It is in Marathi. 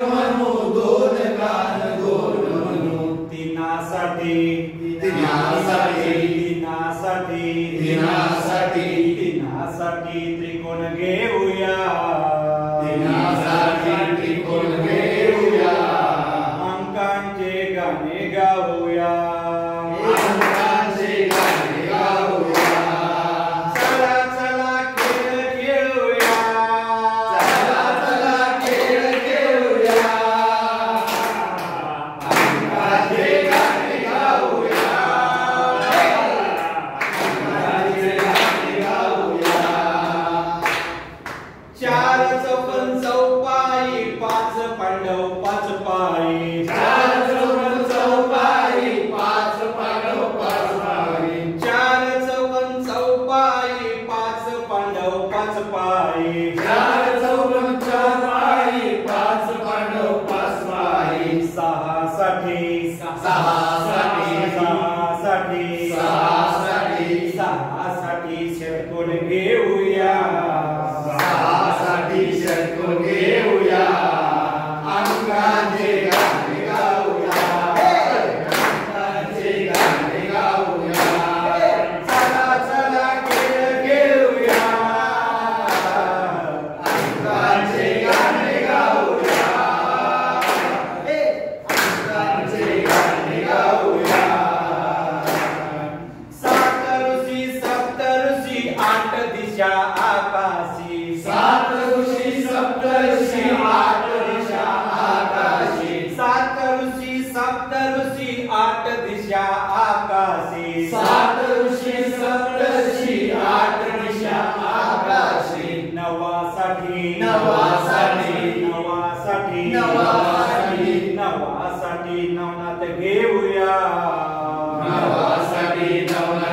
म्हणू दोन कान दोन म्हणू तिनासाठी तिनासाठी तिनासाठी तिनासाठी तिनासाठी त्रिकोण घेऊया तिनासाठी त्रिकोण घेऊया अंकांचे गाणे गाऊया अंकांचे गाणे गाऊया चला चला खेळ खेळूया चला चला खेळ खेळूया अंकांचे गाणे गाऊया अंकांचे गाणे गाऊया चार चौपन चौपाई पाच पांडव पाच पाई चार चौपन चौपाई पाच पांडव पाच पाई चार चौपन चौपाई पाच पांडव पाच पाई चार चौपन चौपाई पाच पांडव पाच पाई सहासाठी सहासाठी सहासाठी सहासाठी सहासाठी षटकोन घेऊया सहासाठी षटकोन घेऊया अंकांचे गाणे गाऊया अंकांचे गाणे गाऊया चला चला खेळ खेळूया अंकांचे गाणे गाऊया अंकांचे गाणे गाऊया सात ऋषी सप्त ऋषी आठ दिशा आकाशी सात ऋषी सप्त ऋषी आठ दिशा आकाशी सात ऋषी सप्त ऋषी आठ दिशा आकाशी सात ऋषी सप्त ऋषी आठ दिशा आकाशी नवासाठी नवासाठी नवासाठी नवासाठी नवासाठी नवनाथ घेऊया नवासाठी नवनाथ